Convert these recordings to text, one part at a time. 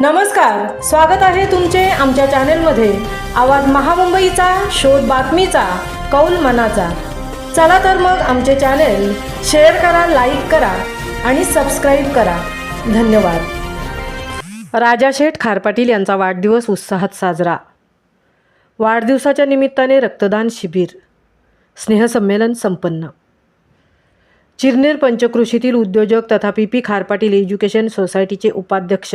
नमस्कार, स्वागत आहे तुमचे आमच्या चॅनेलमध्ये। आवाज महामुंबईचा, शोध बातमीचा, कौल मनाचा। चला तर मग आमचे चॅनेल शेअर करा, लाईक करा आणि सबस्क्राईब करा। धन्यवाद। राजा शेठ खार पाटील यांचा वाढदिवस उत्साहात साजरा। वाढदिवसाच्या निमित्ताने रक्तदान शिबिर, स्नेहसंमेलन संपन्न। चिरनेर पंचक्रोशीतील उद्योजक तथा पी खार पाटील एज्युकेशन सोसायटीचे उपाध्यक्ष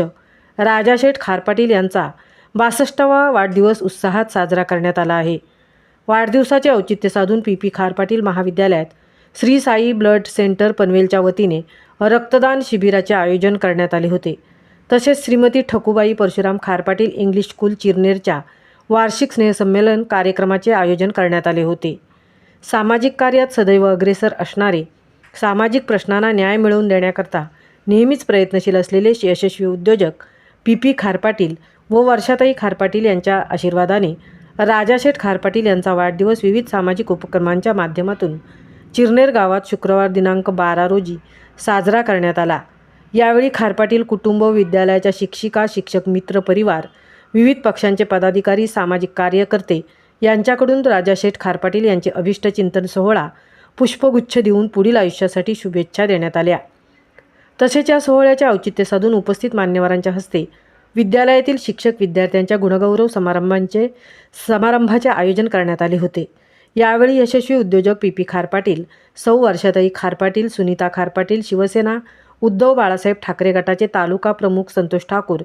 राजा शेठ खार पाटील यांचा 62वा वाढदिवस उत्साहात साजरा करण्यात आला आहे। वाढदिवसाचे औचित्य साधून पी खार पाटील महाविद्यालयात श्री साई ब्लड सेंटर पनवेलच्या वतीने रक्तदान शिबिराचे आयोजन करण्यात आले होते। तसेच श्रीमती ठकूबाई परशुराम खार पाटील इंग्लिश स्कूल चिरनेरच्या वार्षिक स्नेहसंमेलन कार्यक्रमाचे आयोजन करण्यात आले होते। सामाजिक कार्यात सदैव अग्रेसर असणारे, सामाजिक प्रश्नांना न्याय मिळवून देण्याकरता नेहमीच प्रयत्नशील असलेले यशस्वी उद्योजक पी खार पाटील व वर्षाताई खार पाटील यांच्या आशीर्वादाने राजा शेठ खार पाटील यांचा वाढदिवस विविध सामाजिक उपक्रमांच्या माध्यमातून चिरनेर गावात शुक्रवार दिनांक 12 रोजी साजरा करण्यात आला। यावेळी खार पाटील कुटुंब, विद्यालयाच्या शिक्षिका, शिक्षक मित्र परिवार, विविध पक्षांचे पदाधिकारी, सामाजिक कार्यकर्ते यांच्याकडून राजा शेठ खार पाटील यांचे अभिष्ट चिंतन सोहळा पुष्पगुच्छ देऊन पुढील आयुष्यासाठी शुभेच्छा देण्यात आल्या। तसेच या सोहळ्याचे औचित्य साधून उपस्थित मान्यवरांच्या हस्ते विद्यालयातील शिक्षक विद्यार्थ्यांच्या गुणगौरव समारंभाचे आयोजन करण्यात आले होते। यावेळी यशस्वी उद्योजक पी खार पाटील, सौ वर्षाताई खार पाटील, सुनीता खार पाटील, शिवसेना उद्धव बाळासाहेब ठाकरे गटाचे तालुका प्रमुख संतोष ठाकूर,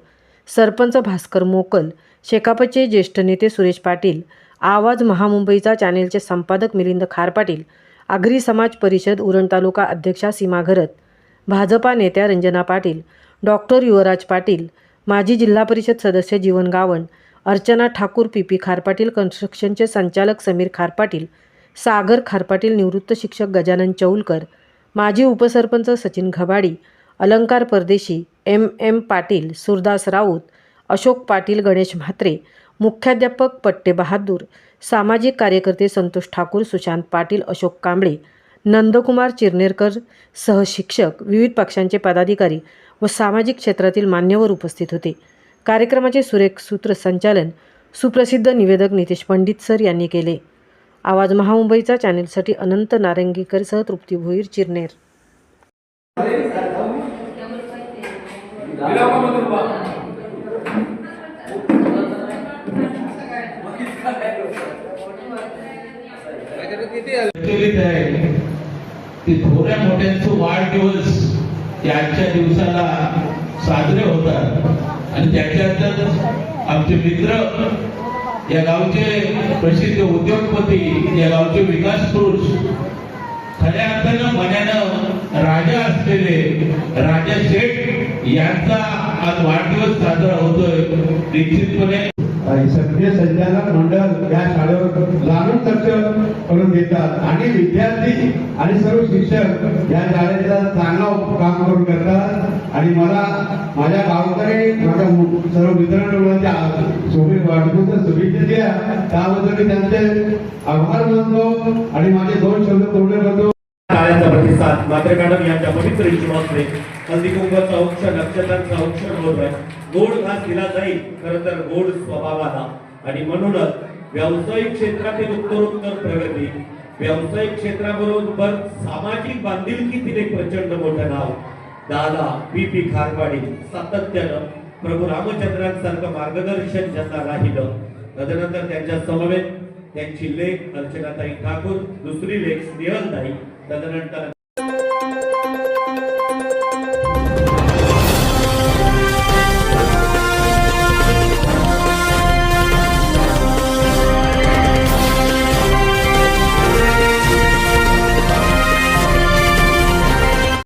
सरपंच भास्कर मोकल, शेकापचे ज्येष्ठ नेते सुरेश पाटील, आवाज महामुंबईचा चॅनेलचे संपादक मिलिंद खार पाटील, आगरी समाज परिषद उरण तालुका अध्यक्षा सीमा घरत, भाजपा नेत्या रंजना पाटील, डॉक्टर युवराज पाटील, माजी जिल्हा परिषद सदस्य जीवन गावण, अर्चना ठाकूर, पी खार पाटील कन्स्ट्रक्शनचे संचालक समीर खार पाटील, सागर खार पाटील, निवृत्त शिक्षक गजानन चौलकर, माजी उपसरपंच सचिन घबाडी, अलंकार परदेशी, एम पाटील, सुरदास राऊत, अशोक पाटील, गणेश म्हात्रे, मुख्याध्यापक पट्टे बहादूर, सामाजिक कार्यकर्ते संतोष ठाकूर, सुशांत पाटील, अशोक कांबळे, नंदकुमार चिरनेरकर सह शिक्षक, विविध पक्षांचे पदाधिकारी व सामाजिक क्षेत्रातील मान्यवर उपस्थित होते। कार्यक्रमाचे सुरेख सूत्रसंचालन सुप्रसिद्ध निवेदक नितेश पंडित सर यांनी केले। आवाज महामुंबईचा चॅनेलसाठी अनंत नारंगीकर सह तृप्ती भोईर, चिरनेर। ते थोड्या मोठ्यांचे वाढदिवस याच्या दिवसाला साजरे होतात आणि त्याच्यातच आमचे मित्र, या गावचे प्रसिद्ध उद्योगपती, या गावचे विकास पुरुष, खऱ्या अर्थानं मनानं राजा असलेले राजा शेठ यांचा आज वाढदिवस साजरा होतोय। निश्चितपणे सभ्य संचालक मंडळ या शाळेवर लाखो खर्च करून देतात आणि विद्यार्थी आणि सर्व शिक्षक या शाळेचा चांगला काम करून करतात आणि मला माझ्या गावकरी, माझ्या सर्व मित्रांना वाढदिवसाच्या शुभेच्छा द्या। त्याबद्दल मी त्यांचे आभार मानतो आणि माझे 2 शब्द पूर्ण करतो। शाळेचा प्रतिसाद मात्र मॅडम यांच्या पवित्र विश्वासने हल्दीकुंकवाचा औक्षण, नक्षत्रांचा औक्षण होत आहे। गोड घास दिला जाईल खरं तर गोड स्वभावाला आणि म्हणूनच व्यावसायिक क्षेत्रातील उत्तरोत्तर प्रगती, व्यावसायिक क्षेत्राबरोबर सामाजिक बांधिलकीतील एक प्रचंड मोठं नाव दादा पी खार पाटील सातत्यानं प्रभू रामचंद्रांसारखं मार्गदर्शन ज्यांना राहिलं। तदनंतर त्यांच्या समवेत त्यांची लेख अर्चनाताई ठाकूर, दुसरी लेख स्नेहलताई, तदनंतर